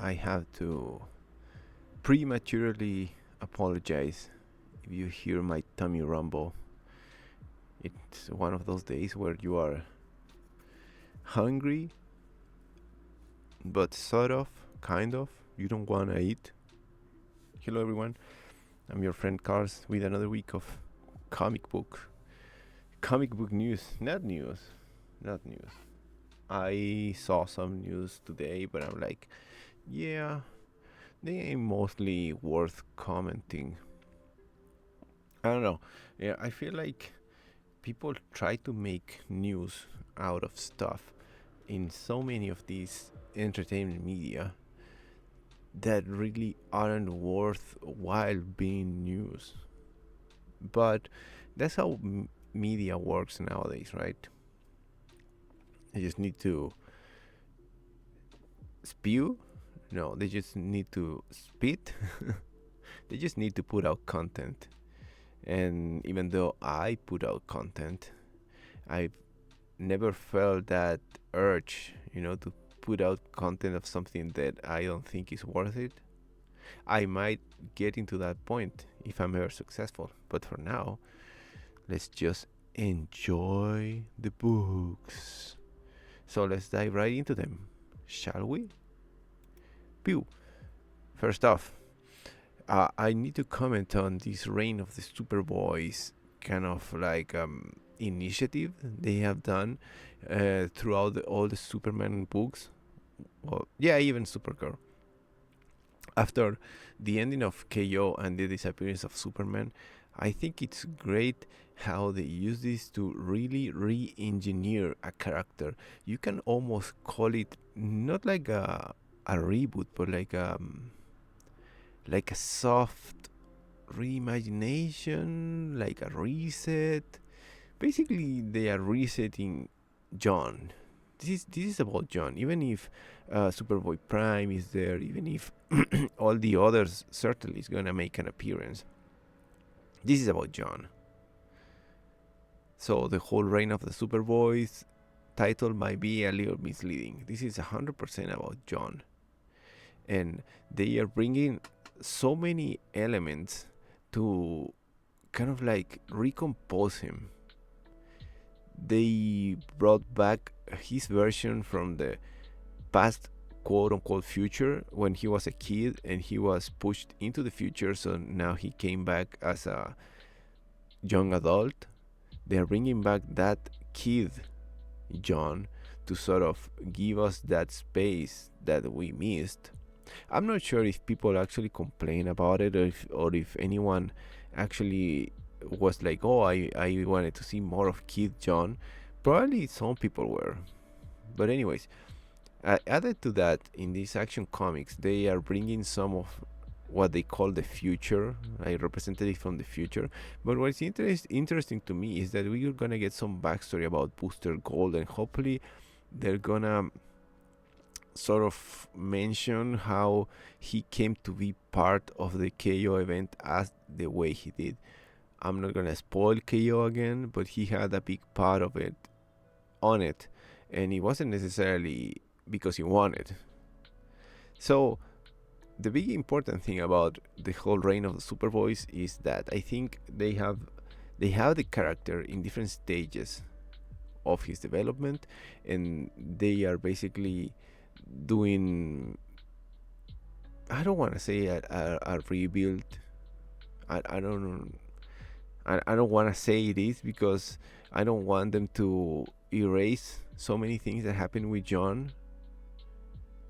I have to prematurely apologize if you hear my tummy rumble. It's one of those days where you are hungry, but sort of, kind of, you don't want to eat. Hello, everyone. I'm your friend Carlz with another week of comic book news. Not news. I saw some news today, but I'm like, yeah, they ain't mostly worth commenting. I don't know. Yeah, I feel like people try to make news out of stuff in so many of these entertainment media that really aren't worthwhile being news. But that's how media works nowadays, right? They just need to spew. No, they just need to spit. They just need to put out content. And even though I put out content, I've never felt that urge, to put out content of something that I don't think is worth it. I might get into that point if I'm ever successful, but for now, let's just enjoy the books. So let's dive right into them, shall we? Pew. First off, I need to comment on this reign of the Superboys kind of like initiative they have done throughout all the Superman books. Well, yeah, even Supergirl. After the ending of KO and the disappearance of Superman, I think it's great how they use this to really re-engineer a character. You can almost call it not like a reboot, but like a soft reimagination, like a reset. Basically, they are resetting John. This is about John. Even if Superboy Prime is there, even if all the others certainly is gonna make an appearance, this is about John. So the whole reign of the Superboys title might be a little misleading. This is 100% about John, and they are bringing so many elements to kind of like recompose him. They brought back his version from the past quote unquote future when he was a kid and he was pushed into the future, so now he came back as a young adult. They are bringing back that kid John to sort of give us that space that we missed. I'm not sure if people actually complain about it, or if anyone actually was like, oh, I wanted to see more of Kid John. Probably some people were. But anyways, added to that, in these Action Comics, they are bringing some of what they call the future, like representative from the future. But what's interesting to me is that we're gonna get some backstory about Booster Gold, and hopefully they're gonna sort of mention how he came to be part of the KO event as the way he did. I'm not gonna spoil KO again, but he had a big part of it on it, and it wasn't necessarily because he wanted. So the big important thing about the whole reign of the Superboys is that I think they have the character in different stages of his development, and they are basically doing, I don't want to say a rebuild. I don't want to say it is, because I don't want them to erase so many things that happened with John,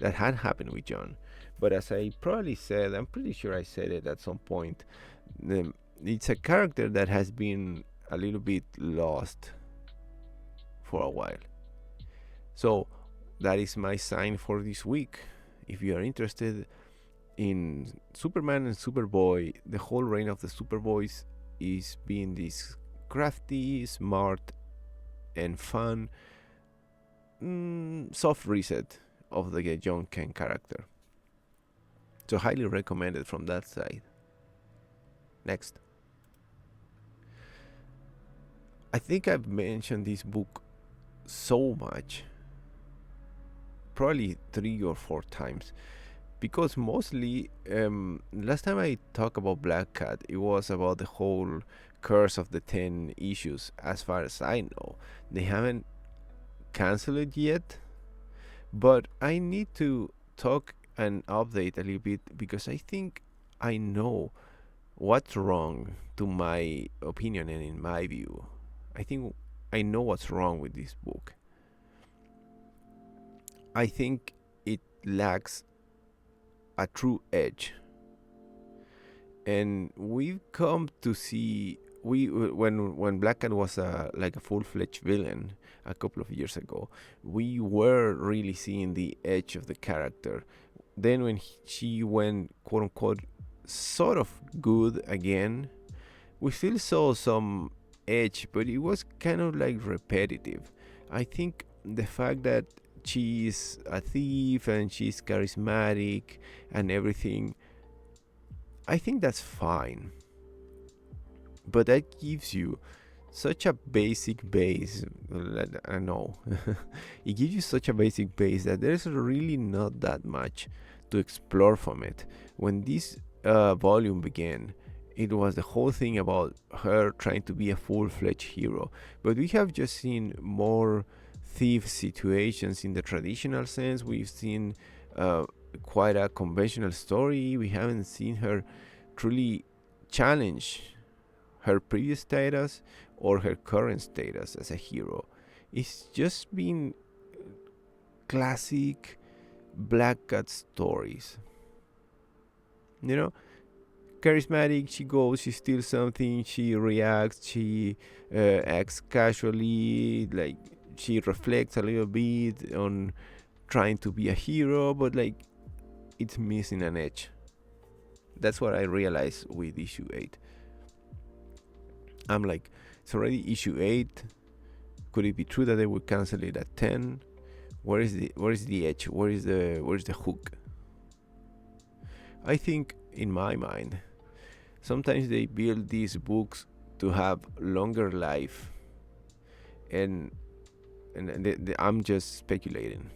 that had happened with John. But as I probably said, I'm pretty sure I said it at some point, it's a character that has been a little bit lost for a while. So that is my sign for this week. If you are interested in Superman and Superboy, the whole reign of the Superboys is being this crafty, smart, and fun soft reset of the John Ken character. So highly recommended from that side. Next. I think I've mentioned this book so much, probably 3 or 4 times, because mostly last time I talked about Black Cat, it was about the whole curse of the 10 issues. As far as I know, they haven't canceled it yet, but I need to talk and update a little bit because I think I know what's wrong to my opinion and in my view. I think I know what's wrong with this book. I think it lacks a true edge, and we've come to see when Black Cat was like a full-fledged villain a couple of years ago, we were really seeing the edge of the character. Then when she went quote unquote sort of good again, we still saw some edge, but it was kind of like repetitive. I think the fact that she's a thief and she's charismatic and everything, I think that's fine. But that gives you such a basic base. I know. It gives you such a basic base that there's really not that much to explore from it. When this volume began, it was the whole thing about her trying to be a full-fledged hero. But we have just seen more thief situations in the traditional sense. We've seen quite a conventional story. We haven't seen her truly challenge her previous status or her current status as a hero. It's just been classic Black Cat stories. You know, charismatic, she goes, she steals something, she reacts, she acts casually, like she reflects a little bit on trying to be a hero, but like it's missing an edge. That's what I realized with issue 8. I'm like, it's already issue 8. Could it be true that they would cancel it at 10? Where is the edge? Where is the hook? I think in my mind, sometimes they build these books to have longer life, and I'm just speculating,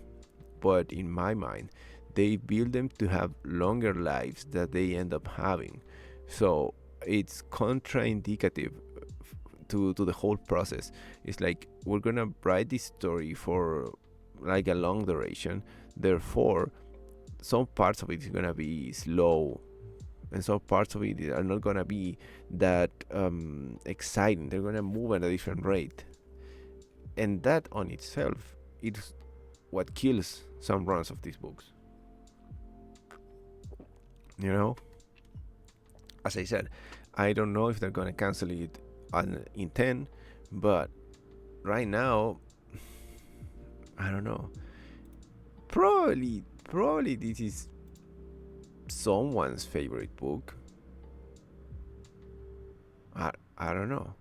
but in my mind, they build them to have longer lives that they end up having. So it's contraindicative to the whole process. It's like, we're gonna write this story for like a long duration, therefore some parts of it is gonna be slow, and some parts of it are not gonna be that exciting. They're gonna move at a different rate, and that on itself is what kills some runs of these books. You know, as I said, I don't know if they're gonna cancel it in 10, but right now, I don't know. Probably this is someone's favorite book. I don't know.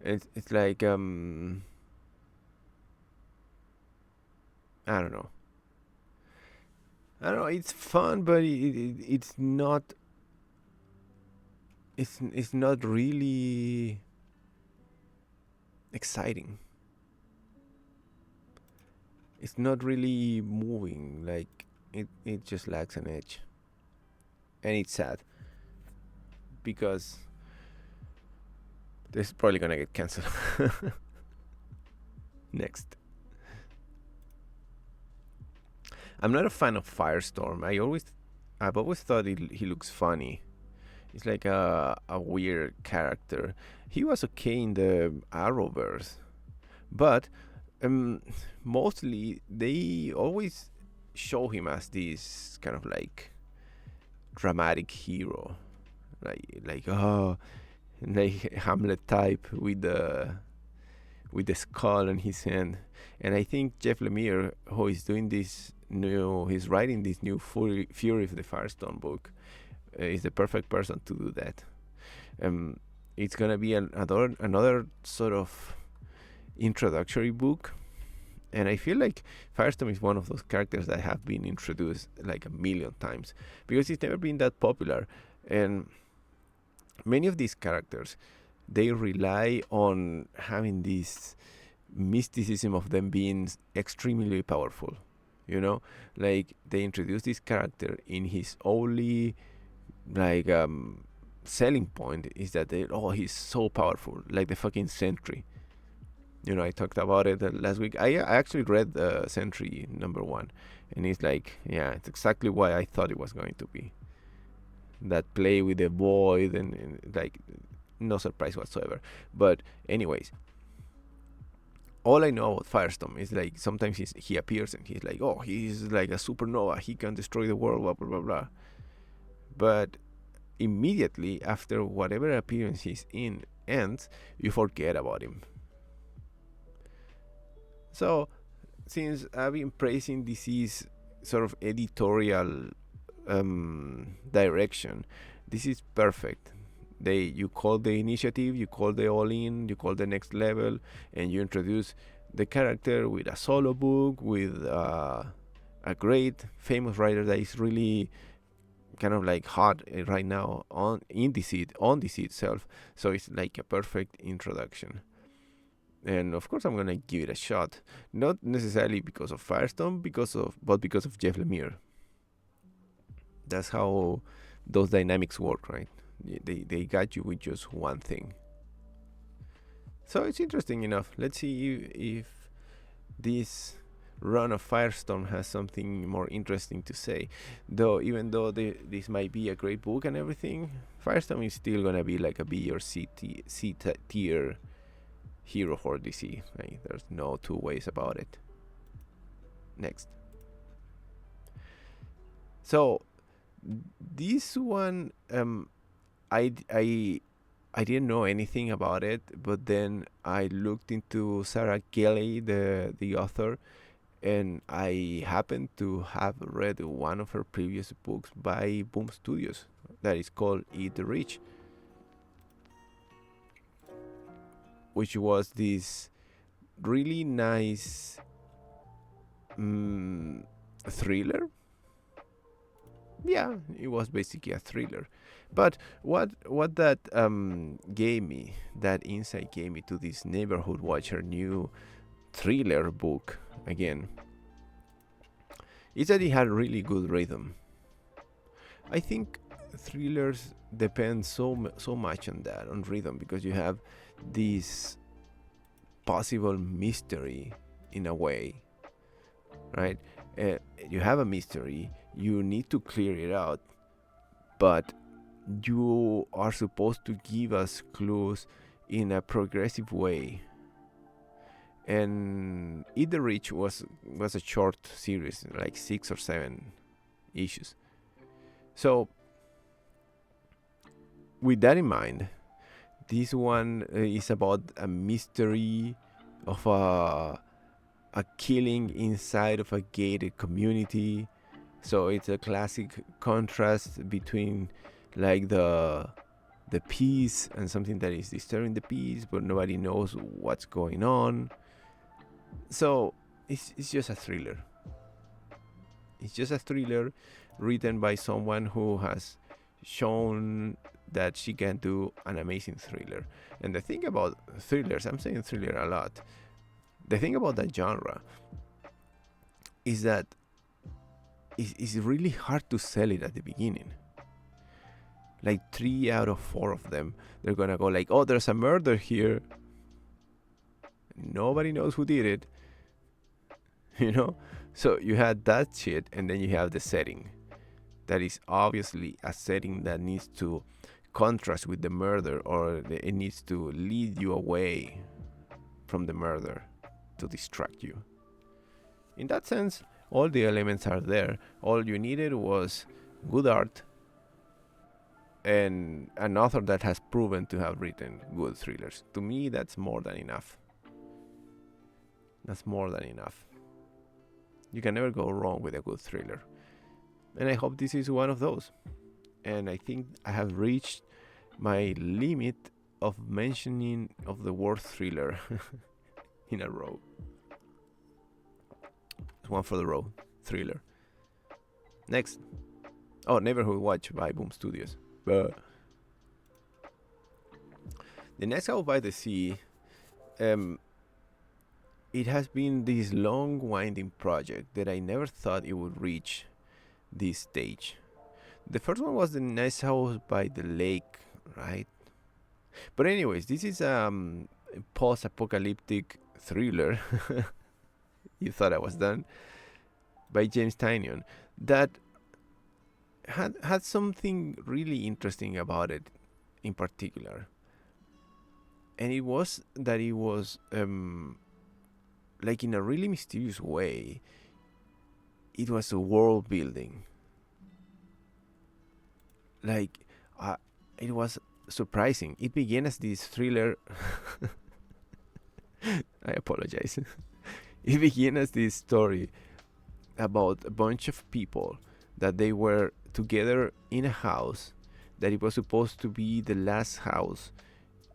It's like I don't know. I don't know. It's fun, but it's not. It's not really exciting. It's not really moving. Like it just lacks an edge, and it's sad because this is probably gonna get cancelled. Next. I'm not a fan of Firestorm. I've always thought he looks funny. He's like a weird character. He was okay in the Arrowverse, but mostly they always show him as this kind of like dramatic hero, like Hamlet type with the skull on his hand. And I think Jeff Lemire, who is doing he's writing this new Fury of the Firestorm book, is the perfect person to do that. It's gonna be another sort of introductory book, and I feel like Firestorm is one of those characters that have been introduced like a million times because it's never been that popular, and many of these characters, they rely on having this mysticism of them being extremely powerful. you know, like they introduced this character in his only like selling point is that he's so powerful, like the fucking Sentry. You know, I talked about it last week. I actually read Sentry #1, and it's like, yeah, it's exactly what I thought it was going to be. That play with the void and like no surprise whatsoever. But anyways, all I know about Firestorm is like sometimes he appears and he's like, oh, he's like a supernova. He can destroy the world, blah blah blah blah. But immediately after whatever appearance he's in ends, you forget about him. So since I've been praising DC's sort of editorial direction, this is perfect. You call the initiative, you call the all in, you call the next level, and you introduce the character with a solo book with a great famous writer that is really kind of like hot right now on DC itself. So it's like a perfect introduction. And of course, I'm gonna give it a shot. Not necessarily because of Firestorm, but because of Jeff Lemire. That's how those dynamics work, right? They got you with just one thing. So it's interesting enough. Let's see if this run of Firestorm has something more interesting to say. Though, even though this might be a great book and everything, Firestorm is still gonna be like a B or C tier hero for DC. Right? There's no two ways about it. Next. So this one, I didn't know anything about it, but then I looked into Sarah Galley, the author, and I happened to have read one of her previous books by Boom Studios that is called Eat the Rich, which was this really nice thriller. Yeah, it was basically a thriller. But what that gave me, that insight gave me to this Neighborhood Watcher new thriller book again, is that it had really good rhythm. I think thrillers depend so much on that, on rhythm, because you have this possible mystery in a way, right? You have a mystery, you need to clear it out, but you are supposed to give us clues in a progressive way. And Eat the Rich was a short series, like 6 or 7 issues. So with that in mind, this one is about a mystery of a killing inside of a gated community. So it's a classic contrast between like the peace and something that is disturbing the peace, but nobody knows what's going on. So it's just a thriller. It's just a thriller written by someone who has shown that she can do an amazing thriller. And the thing about thrillers, I'm saying thriller a lot, the thing about that genre is that it's really hard to sell it at the beginning. Like 3 out of 4 of them, they're gonna go like, oh, there's a murder here. Nobody knows who did it. You know? So you had that shit, and then you have the setting. That is obviously a setting that needs to contrast with the murder, or it needs to lead you away from the murder to distract you. In that sense, all the elements are there. All you needed was good art and an author that has proven to have written good thrillers. To me, that's more than enough. That's more than enough. You can never go wrong with a good thriller. And I hope this is one of those. And I think I have reached my limit of mentioning of the word thriller in a row. One for the road. Thriller. Next. Oh, Neighborhood Watch by Boom Studios. The next Out by the Sea it has been this long winding project that I never thought it would reach this stage. The first one was the nice house by the lake, right? But anyways, this is a post-apocalyptic thriller. You thought I was done, by James Tynion, that had something really interesting about it, in particular, and it was that it was like in a really mysterious way. It was a world building, like it was surprising. It began as this thriller. I apologize. It began as this story about a bunch of people that they were together in a house that it was supposed to be the last house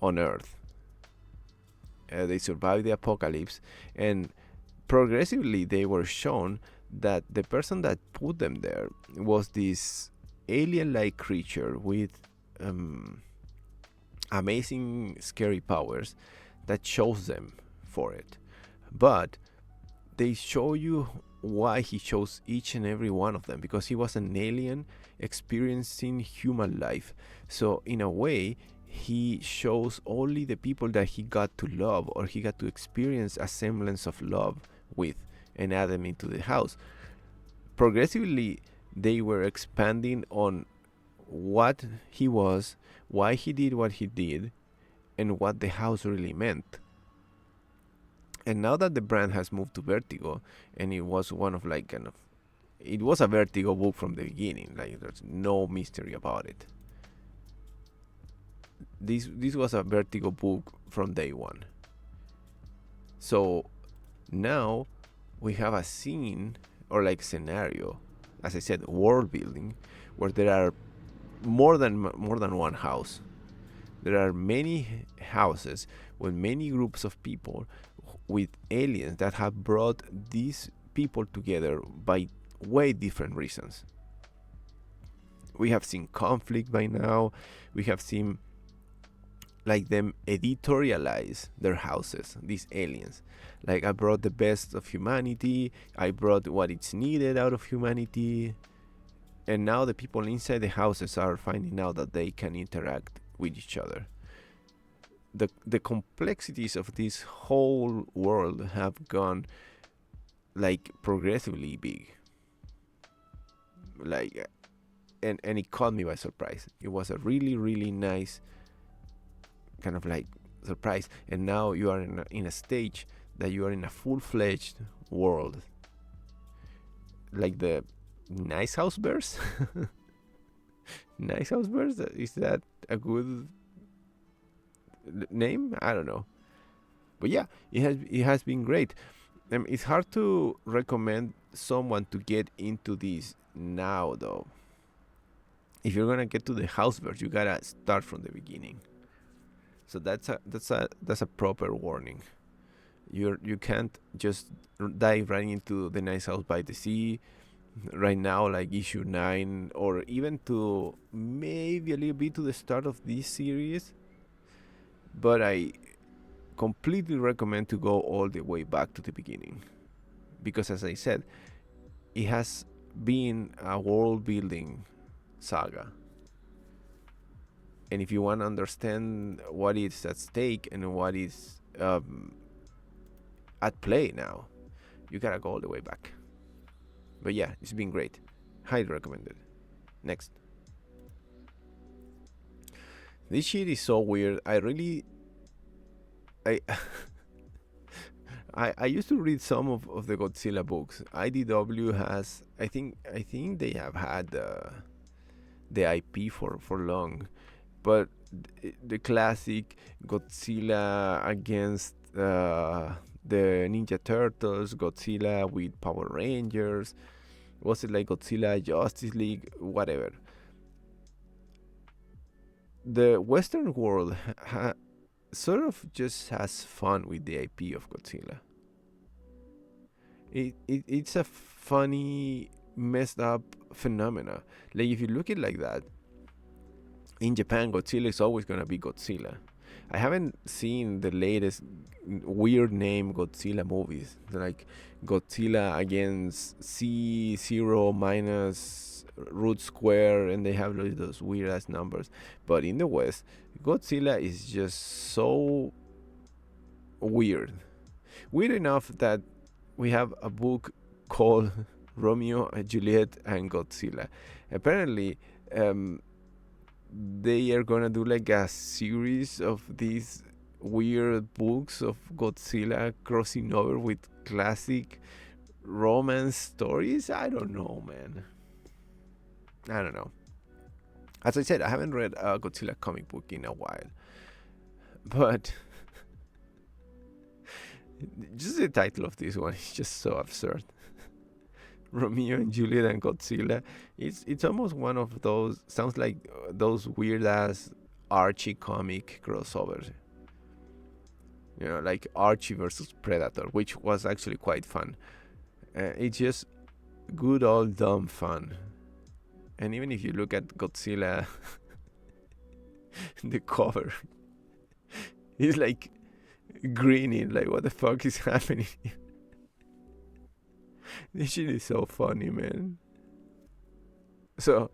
on Earth. They survived the apocalypse, and progressively they were shown that the person that put them there was this alien-like creature with amazing, scary powers that chose them for it. But they show you why he chose each and every one of them, because he was an alien experiencing human life. So in a way, he shows only the people that he got to love, or he got to experience a semblance of love with, and add them into the house. Progressively, they were expanding on what he was, why he did what he did, and what the house really meant. And now that the brand has moved to Vertigo, and it was one of like kind of, it was a Vertigo book from the beginning. Like there's no mystery about it. This was a Vertigo book from day one. So now we have a scene, or like scenario, as I said, world building, where there are more than one house. There are many houses with many groups of people, with aliens that have brought these people together by way different reasons. We have seen conflict by now. We have seen like them editorialize their houses, these aliens. Like, I brought the best of humanity, I brought what is needed out of humanity, and now the people inside the houses are finding out that they can interact with each other. The complexities of this whole world have gone like progressively big. Like, and it caught me by surprise. It was a really, really nice kind of like surprise. And now you are in a stage that you are in a full-fledged world, like the Nice House Bears. Nice House Bears, is that a good name? I don't know, but yeah, it has been great. It's hard to recommend someone to get into this now, though. If you're gonna get to the house verse, you gotta start from the beginning. So that's a proper warning. You can't just dive right into the Nice House by the Sea right now, like issue 9, or even to maybe a little bit to the start of this series. But I completely recommend to go all the way back to the beginning, because as I said, it has been a world building saga. And if you want to understand what is at stake and what is at play now, you gotta go all the way back. But yeah, it's been great. Highly recommended. Next. This shit is so weird. I I used to read some of the Godzilla books. IDW has, I think they have had the IP for long, but the classic Godzilla against the Ninja Turtles, Godzilla with Power Rangers, was it like Godzilla Justice League, whatever. The Western world sort of just has fun with the IP of Godzilla. It's a funny, messed up phenomena. Like, if you look at it like that, in Japan, Godzilla is always gonna be Godzilla. I haven't seen the latest weird name Godzilla movies, like Godzilla against C zero minus root square, and they have like those weird ass numbers. But in the West, Godzilla is just so weird. Weird enough that we have a book called Romeo, Juliet, and Godzilla. Apparently, um, they are gonna do like a series of these weird books of Godzilla crossing over with classic romance stories. I don't know, man. I don't know. As I said, I haven't read a Godzilla comic book in a while, but just the title of this one is just so absurd. Romeo and Juliet and Godzilla. It's almost one of those. Sounds like those weird ass Archie comic crossovers. You know, like Archie versus Predator, which was actually quite fun. It's just good old dumb fun. And even if you look at Godzilla, the cover, he's like grinning, like what the fuck is happening here? This shit is so funny, man. So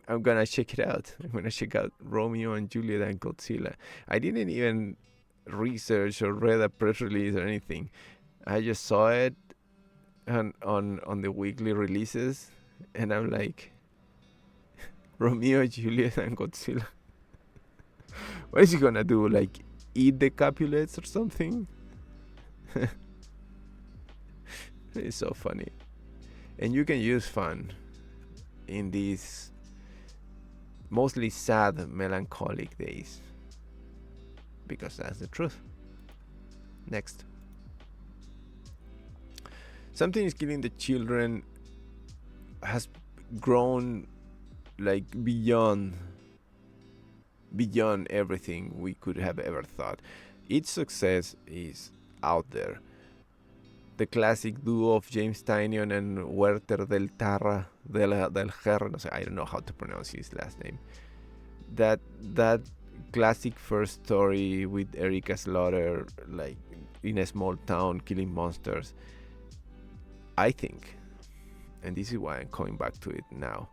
I'm gonna check it out. I'm gonna check out Romeo and Juliet and Godzilla. I didn't even research or read a press release or anything. I just saw it on the weekly releases, and I'm like, Romeo, Juliet, and Godzilla. What is he gonna do? Like eat the Capulets or something? It's so funny. And you can use fun in these mostly sad, melancholic days. Because that's the truth. Next. Something is killing the children has grown like beyond everything we could have ever thought. Its success is out there. The classic duo of James Tynion and Werther del Tarra del Herr, no sé, I don't know how to pronounce his last name. That classic first story with Erika Slaughter, like in a small town killing monsters. I think, and this is why I'm coming back to it now,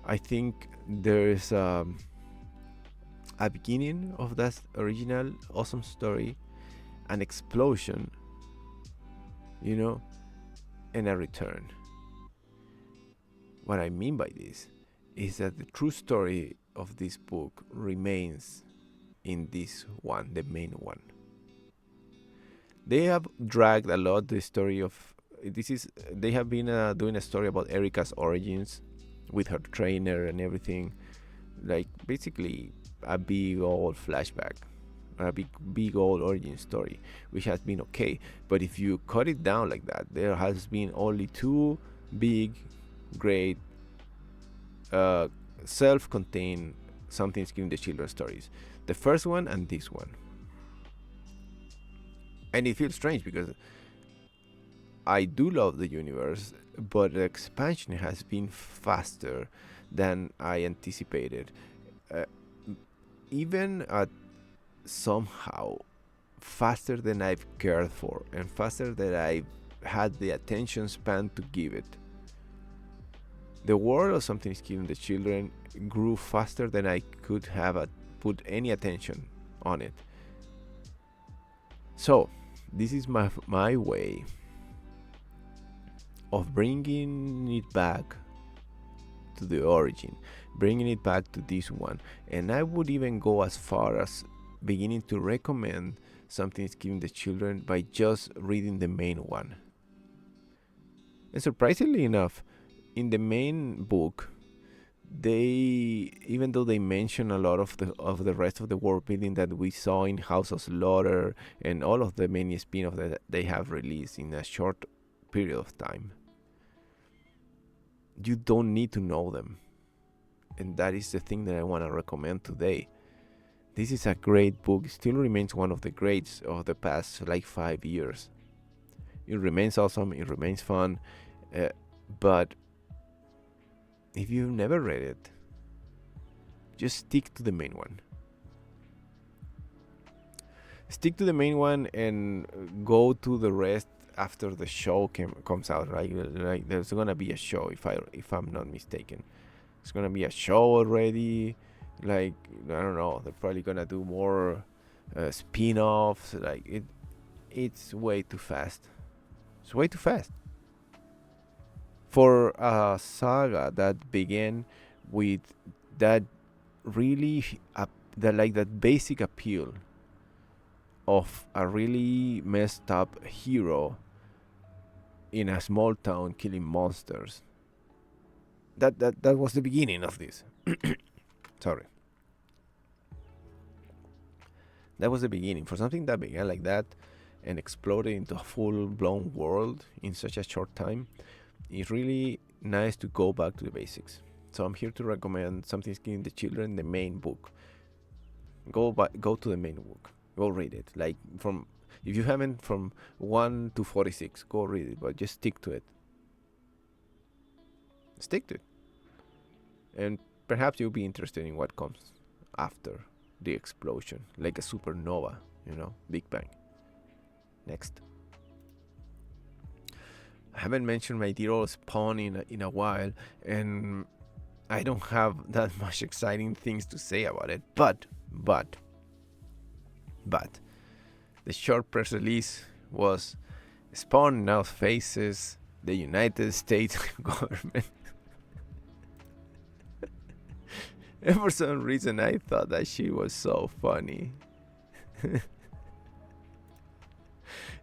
I think there's a beginning of that original awesome story, an explosion, you know, and a return. What I mean by this is that the true story of this book remains in this one, the main one. They have dragged a lot the story of they have been doing a story about Erika's origins with her trainer and everything, like basically a big old flashback, a big old origin story, which has been okay. But if you cut it down like that, there has been only two big, great, self-contained Something's Killing the Children stories. The first one and this one. And it feels strange because I do love the universe, but the expansion has been faster than I anticipated. Even at somehow faster than I've cared for and faster than I've had the attention span to give it. The world of Something's Killing the Children grew faster than I could have put any attention on it. So, this is my way of bringing it back to the origin, bringing it back to this one. And I would even go as far as beginning to recommend Something's Killing the Children by just reading the main one. And surprisingly enough, in the main book, they, even though they mention a lot of the rest of the world building that we saw in House of Slaughter and all of the many spin-offs that they have released in a short period of time, you don't need to know them. And that is the thing that I want to recommend today. This is a great book. It still remains one of the greats of the past like 5 years. It remains awesome. It remains fun. But if you've never read it, just stick to the main one. Stick to the main one and go to the rest after the show comes out, right? Like there's gonna be a show if I'm not mistaken. It's gonna be a show already. Like I don't know, they're probably gonna do more spin-offs. Like it's way too fast. It's way too fast for a saga that began with that really that basic appeal of a really messed up hero in a small town killing monsters. That was the beginning of this. Sorry. That was the beginning for something that began like that and exploded into a full-blown world in such a short time. It's really nice to go back to the basics. So I'm here to recommend Something's Killing the Children, the main book. Go to the main book. Go read it. Like from if you haven't from 1 to 46, go read it, but just stick to it. Stick to it. And perhaps you'll be interested in what comes after the explosion, like a supernova, Big Bang. Next. I haven't mentioned my dear old Spawn in a while, and I don't have that much exciting things to say about it, but the short press release was Spawn now faces the United States government. And for some reason I thought that she was so funny.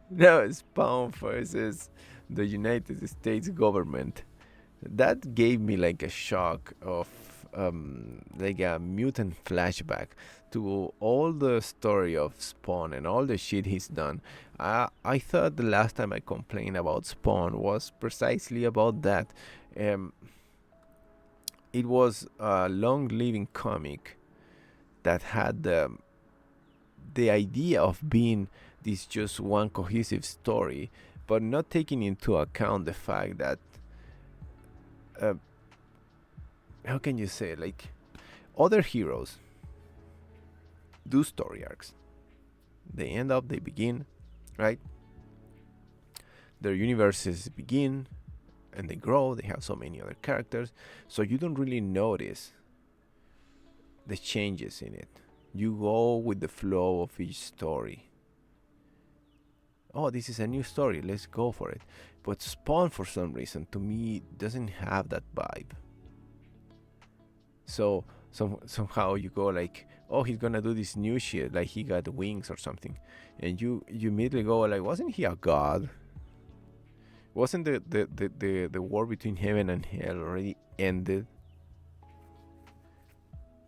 Now Spawn versus the United States government. That gave me like a shock of like a mutant flashback to all the story of Spawn and all the shit he's done. I thought the last time I complained about Spawn was precisely about that. It was a long-living comic that had the idea of being this just one cohesive story, but not taking into account the fact that how can you say, like, other heroes do story arcs. They end up, they begin, right? Their universes begin and they grow. They have so many other characters, so you don't really notice the changes in it. You go with the flow of each story. Oh, this is a new story, let's go for it. But Spawn, for some reason, to me, doesn't have that vibe. So somehow you go like, oh, he's gonna do this new shit, like he got wings or something, and you immediately go like, wasn't he a god? Wasn't the war between heaven and hell already ended?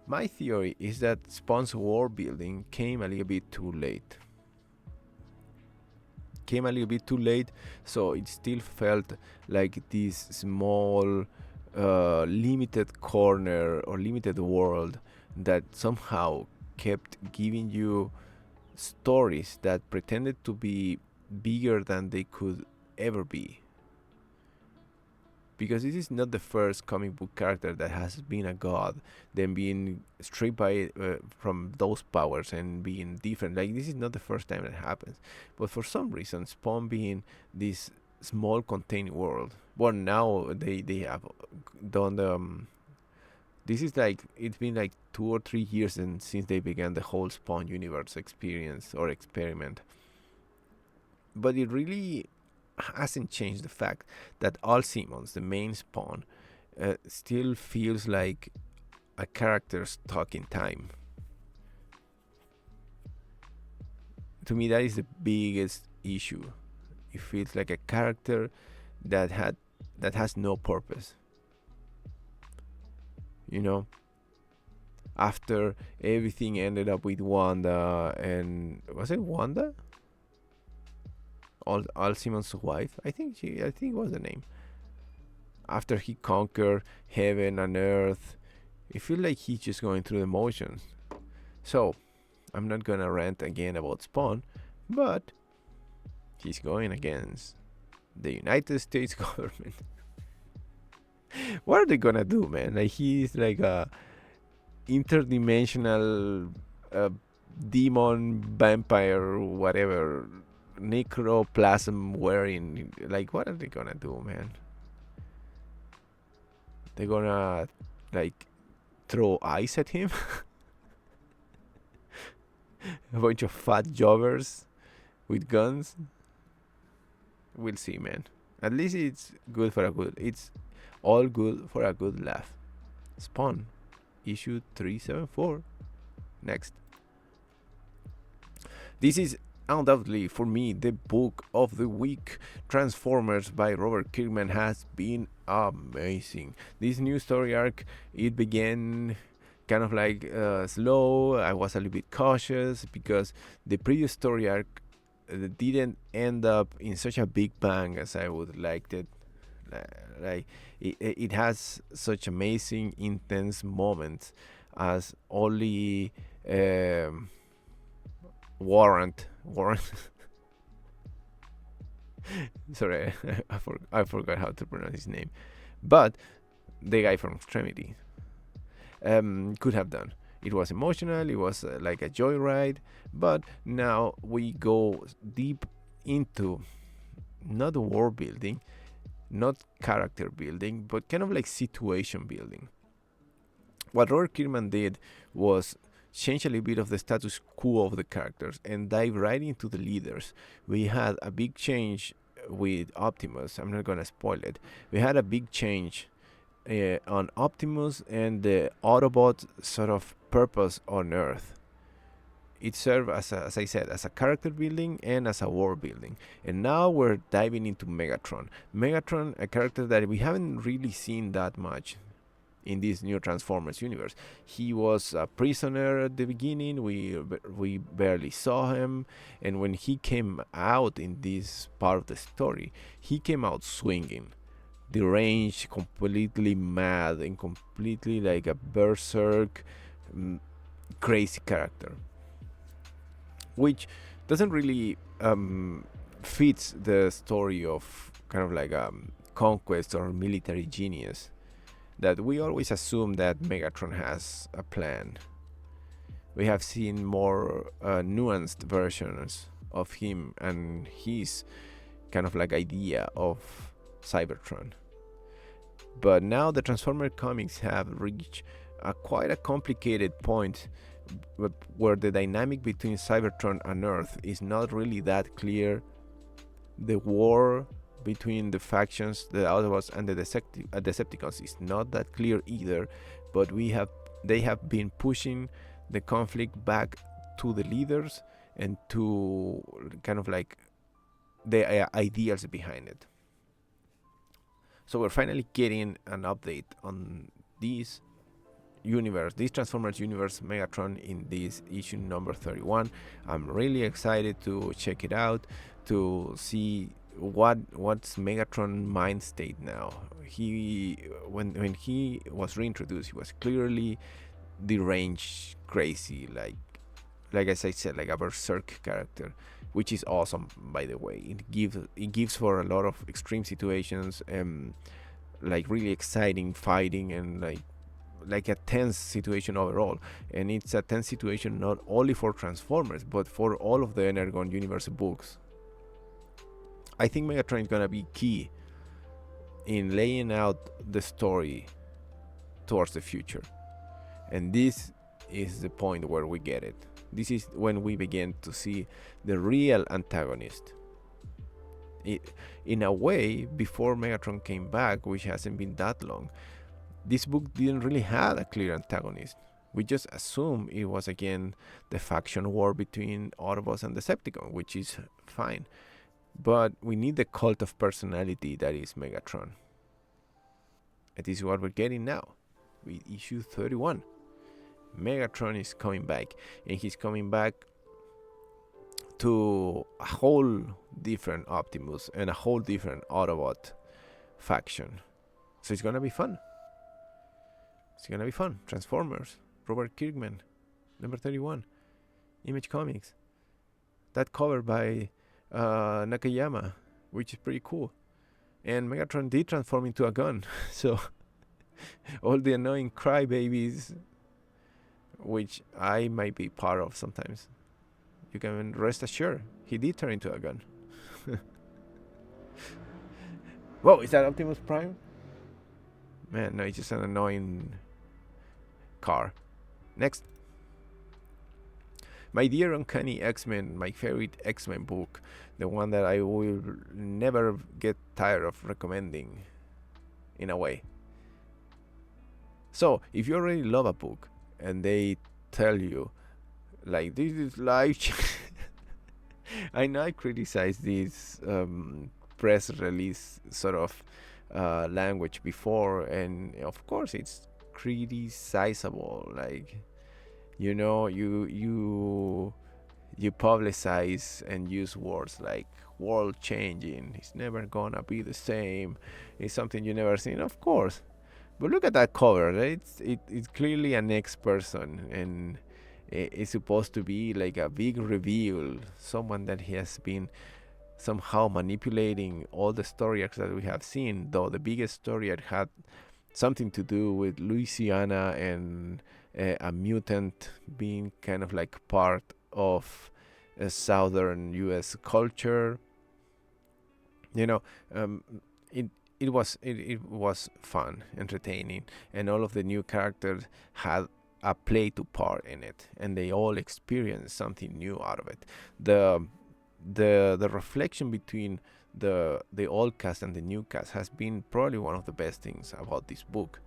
My theory is that Spawn's world building came a little bit too late. So it still felt like this small limited corner or limited world that somehow kept giving you stories that pretended to be bigger than they could ever be. Because this is not the first comic book character that has been a god, then being stripped from those powers and being different. Like, this is not the first time that happens. But for some reason, Spawn being this small contained world. Well, now they have done the. This is like, it's been like 2 or 3 years since they began the whole Spawn universe experience or experiment. But it really hasn't changed the fact that Al Simmons, the main Spawn, still feels like a character stuck in time. To me, that is the biggest issue. It feels like a character that has no purpose. After everything ended up with Wanda, and was it Wanda? Al Simmons' wife, I think was the name. After he conquered heaven and earth, it feels like he's just going through the motions. So, I'm not gonna rant again about Spawn, but he's going against the United States government. What are they gonna do, man? Like, he's like a interdimensional demon, vampire, whatever, necroplasm wearing. Like, what are they gonna do, man? They're gonna, like, throw ice at him? A bunch of fat jobbers with guns? We'll see, man. At least it's good for a good. It's all good for a good laugh. Spawn, issue 374. Next. This is undoubtedly for me the book of the week. Transformers by Robert Kirkman has been amazing. This new story arc, it began kind of like slow. I was a little bit cautious because the previous story arc didn't end up in such a big bang as I would like it. Like it has such amazing, intense moments as only Warrant. Sorry, I forgot how to pronounce his name, but the guy from Extremity could have done. It was emotional. It was like a joyride, but now we go deep into not world building, not character building, but kind of like situation building. What Robert Kirkman did was change a little bit of the status quo of the characters and dive right into the leaders. We had a big change with Optimus. I'm not gonna spoil it. We had a big change on Optimus and the Autobot sort of purpose on Earth. It served as I said, as a character building and as a world building. And now we're diving into Megatron. Megatron, a character that we haven't really seen that much in this new Transformers universe. He was a prisoner at the beginning. We barely saw him, and when he came out in this part of the story, he came out swinging, deranged, completely mad, and completely like a berserk, crazy character, which doesn't really fits the story of kind of like conquest or military genius that we always assume that Megatron has a plan. We have seen more nuanced versions of him and his kind of like idea of Cybertron. But now the Transformer comics have reached quite a complicated point where the dynamic between Cybertron and Earth is not really that clear. The war between the factions, the Autobots and the Decepticons, is not that clear either. But they have been pushing the conflict back to the leaders and to kind of like the ideas behind it. So we're finally getting an update on this universe, this Transformers universe, Megatron, in this issue number 31. I'm really excited to check it out, to see what's Megatron mind state now. When he was reintroduced, he was clearly deranged, crazy, like as I said, like a berserk character, which is awesome, by the way. It gives for a lot of extreme situations, like really exciting fighting, and like a tense situation overall. And it's a tense situation not only for Transformers but for all of the Energon universe books. I think Megatron is gonna be key in laying out the story towards the future, and this is the point where we get it. This is when we begin to see the real antagonist. In a way, before Megatron came back, which hasn't been that long, this book didn't really have a clear antagonist. We just assume it was again the faction war between Autobots and Decepticons, which is fine. But we need the cult of personality that is Megatron. And this is what we're getting now with issue 31. Megatron is coming back, and he's coming back to a whole different Optimus and a whole different Autobot faction. So it's gonna be fun. It's gonna be fun. Transformers, Robert Kirkman, number 31, Image Comics. That cover by Nakayama, which is pretty cool. And Megatron did transform into a gun, so all the annoying crybabies which I might be part of sometimes. You can rest assured, he did turn into a gun. Whoa, is that Optimus Prime? Man, no, it's just an annoying car. Next. My Dear Uncanny X-Men, my favorite X-Men book, the one that I will never get tired of recommending, in a way. So, if you already love a book and they tell you, like, this is life, I know I criticize this press release sort of language before, and of course it's criticizable. Like, you know, you publicize and use words like world changing, it's never gonna be the same, it's something you never seen, of course. But look at that cover. It's clearly an ex person, and it's supposed to be like a big reveal, someone that has been somehow manipulating all the story arcs that we have seen, though the biggest story arc had something to do with Louisiana and a mutant being kind of like part of a southern US culture. You know, it it was fun, entertaining, and all of the new characters had a play to part in it, and they all experienced something new out of it. The the reflection between the old cast and the new cast has been probably one of the best things about this book,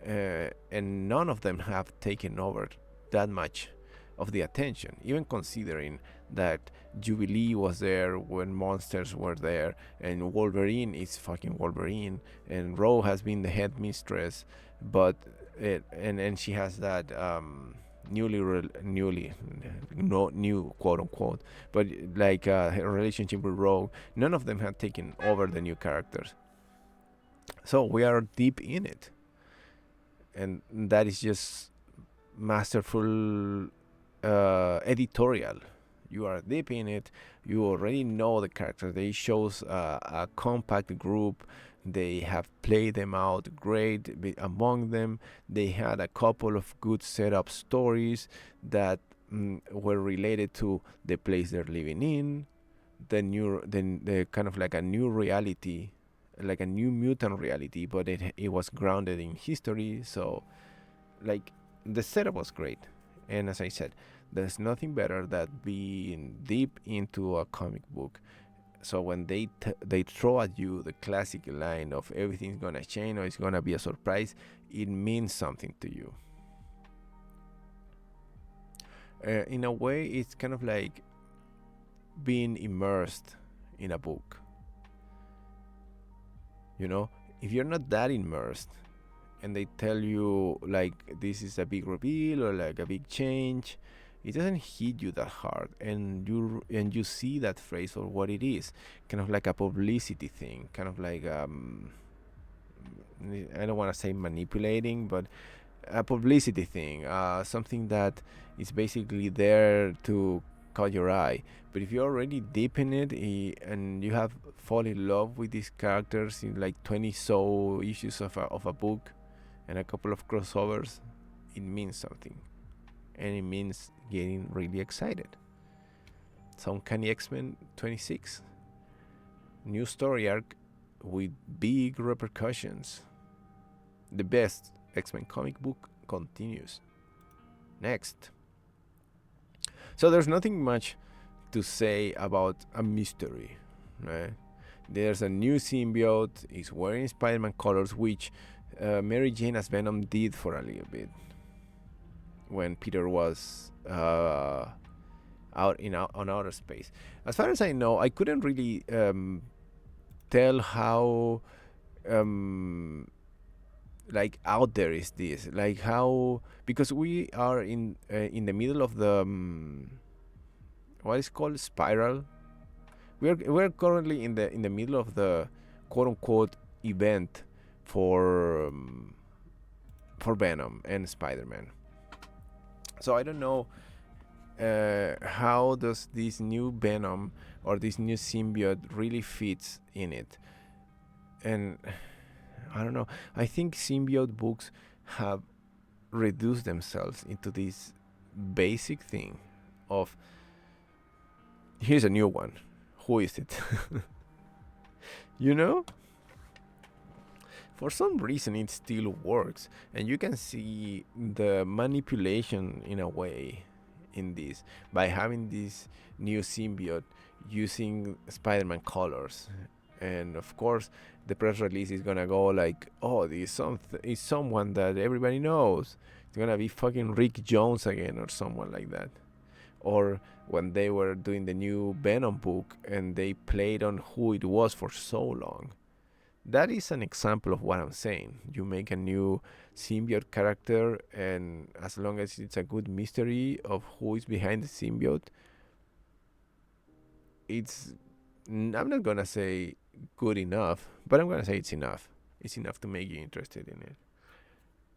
and none of them have taken over that much of the attention, even considering that Jubilee was there when monsters were there, and Wolverine is fucking Wolverine, and Ro has been the headmistress, but and she has that newly no new quote unquote, but like her relationship with Ro. None of them have taken over the new characters, so we are deep in it, and that is just masterful editorial. You are deep in it. You already know the characters. They shows a compact group. They have played them out great. Among them, they had a couple of good setup stories that were related to the place they're living in, the kind of like a new reality, like a new mutant reality, but it was grounded in history. So, like, the setup was great. And as I said, there's nothing better than being deep into a comic book. So when they throw at you the classic line of everything's gonna change or it's gonna be a surprise, it means something to you. In a way, it's kind of like being immersed in a book. You know, if you're not that immersed, and they tell you like this is a big reveal or like a big change, it doesn't hit you that hard, and you see that phrase for what it is, kind of like a publicity thing, kind of like I don't want to say manipulating, but a publicity thing, something that is basically there to caught your eye. But if you're already deep in it, and you have fall in love with these characters in like 20 so issues of a book and a couple of crossovers, it means something, and it means getting really excited. So Uncanny X-Men 26, new story arc with big repercussions. The best X-Men comic book continues. Next. So there's nothing much to say about a mystery, right? There's a new symbiote. He's wearing Spider-Man colors, which Mary Jane as Venom did for a little bit when Peter was out on outer space. As far as I know, I couldn't really tell how like out there is this, like how, because we are in the middle of the what is called spiral. We're currently in the middle of the quote unquote event for Venom and Spider-Man. So I don't know how does this new Venom or this new symbiote really fits in it. And I don't know. I think symbiote books have reduce themselves into this basic thing of, here's a new one, who is it? you know for some reason it still works, and you can see the manipulation in a way in this by having this new symbiote using Spider-Man colors. And of course the press release is gonna go like, oh, this is someone that everybody knows. It's gonna be fucking Rick Jones again or someone like that. Or when they were doing the new Venom book and they played on who it was for so long. That is an example of what I'm saying. You make a new symbiote character, and as long as it's a good mystery of who is behind the symbiote, I'm not gonna say good enough, but I'm gonna say it's enough. It's enough to make you interested in it.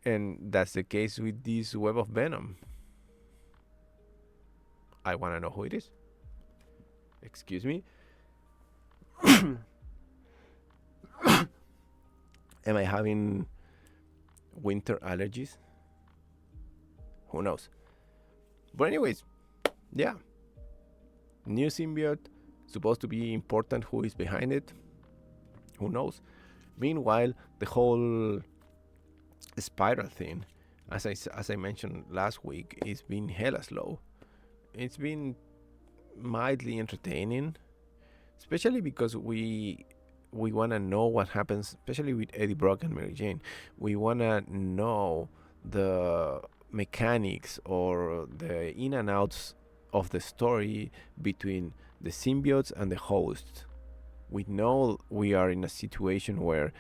And that's the case with this Web of Venom. I wanna know who it is. Excuse me. Am I having winter allergies? Who knows? But anyways, yeah. New symbiote, supposed to be important. Who is behind it? Who knows? Meanwhile, the whole spiral thing, as I mentioned last week, is been hella slow. It's been mildly entertaining, especially because we want to know what happens, especially with Eddie Brock and Mary Jane. We want to know the mechanics or the in and outs of the story between the symbiotes and the hosts. We know we are in a situation where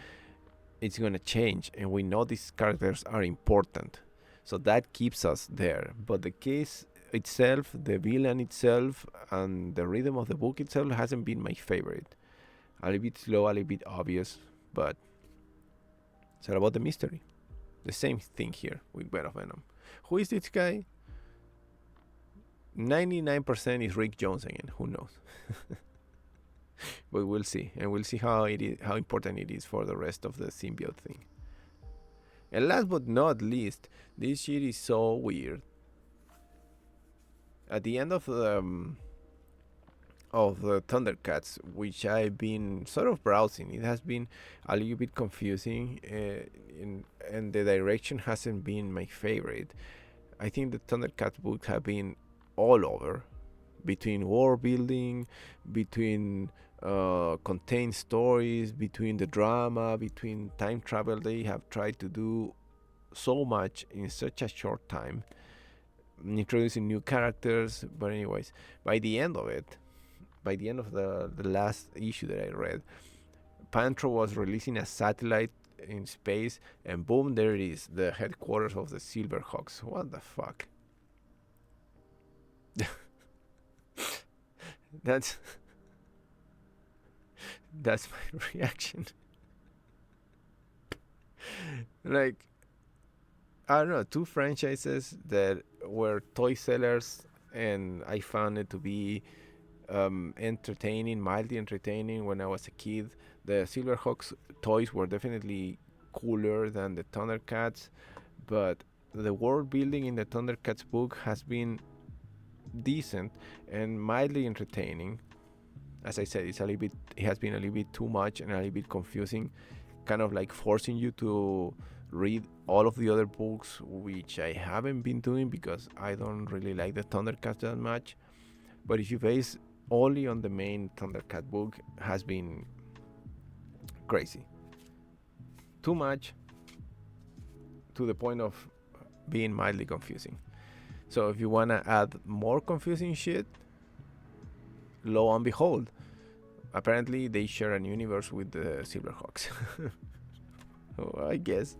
it's going to change, and we know these characters are important. So that keeps us there. But the case itself, the villain itself, and the rhythm of the book itself hasn't been my favorite. A little bit slow, a little bit obvious, but it's all about the mystery. The same thing here with Venom. Who is this guy? 99% is Rick Jones again. Who knows? But we'll see, and we'll see how important it is for the rest of the symbiote thing. And last but not least, this shit is so weird. At the end of the Thundercats, which I've been sort of browsing, it has been a little bit confusing, and the direction hasn't been my favorite. I think the Thundercats books have been all over, between world building, between contained stories, between the drama, between time travel. They have tried to do so much in such a short time, introducing new characters. But anyways, by the end of the last issue that I read, Pantro was releasing a satellite in space, and boom, there it is, the headquarters of the Silverhawks. What the fuck? That's my reaction. Like, I don't know, two franchises that were toy sellers, and I found it to be entertaining, mildly entertaining when I was a kid. The Silverhawks toys were definitely cooler than the Thundercats, but the world building in the Thundercats book has been decent and mildly entertaining. As I said, it has been a little bit too much and a little bit confusing, kind of like forcing you to read all of the other books, which I haven't been doing because I don't really like the Thundercats that much. But if you base only on the main Thundercat book, has been crazy. Too much, to the point of being mildly confusing. So if you want to add more confusing shit, lo and behold, apparently they share an universe with the Silverhawks. Oh, I guess.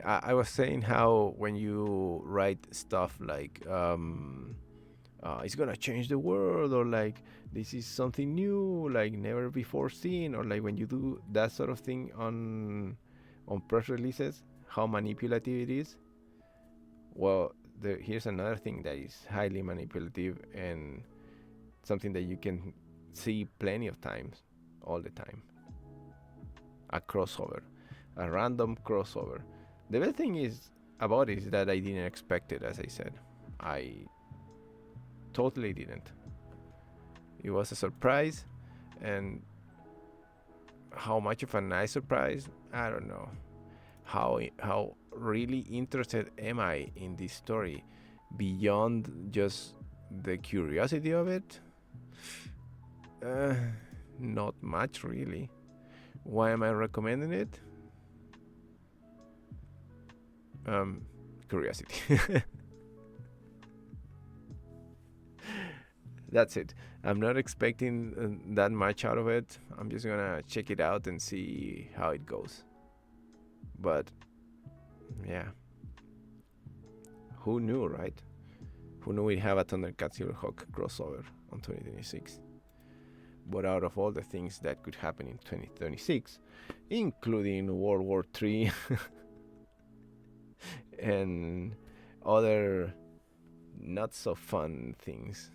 I was saying how when you write stuff like it's gonna change the world, or like this is something new, like never before seen, or like when you do that sort of thing on press releases, how manipulative it is. Well, here's another thing that is highly manipulative and something that you can see plenty of times, all the time. A crossover, a random crossover. The best thing is about it is that I didn't expect it. As I said, I totally didn't. It was a surprise, and how much of a nice surprise, I don't know. How really interested am I in this story beyond just the curiosity of it? Uh, Not much really. Why am I recommending it? Curiosity. That's it. I'm not expecting that much out of it. I'm just gonna check it out and see how it goes. But yeah, who knew, right? Who knew we'd have a Thundercats Silverhawk crossover on 2026? But out of all the things that could happen in 2026, including World War III and other not so fun things,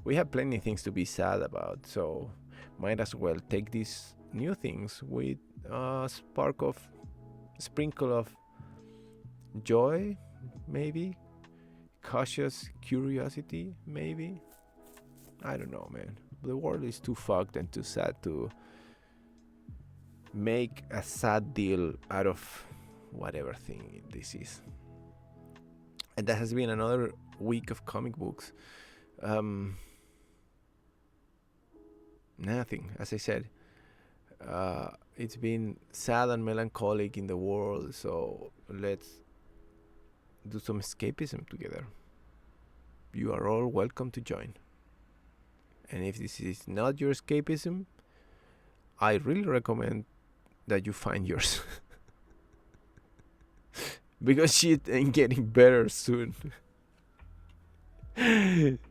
we have plenty of things to be sad about, so might as well take these new things with a sprinkle of joy, maybe cautious curiosity, maybe. I don't know, man. The world is too fucked and too sad to make a sad deal out of whatever thing this is. And that has been another week of comic books. Nothing, as I said. It's been sad and melancholic in the world, so let's do some escapism together. You are all welcome to join. And if this is not your escapism, I really recommend that you find yours. Because shit ain't getting better soon.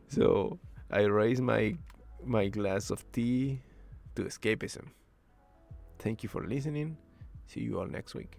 So I raise my glass of tea to escapism. Thank you for listening. See you all next week.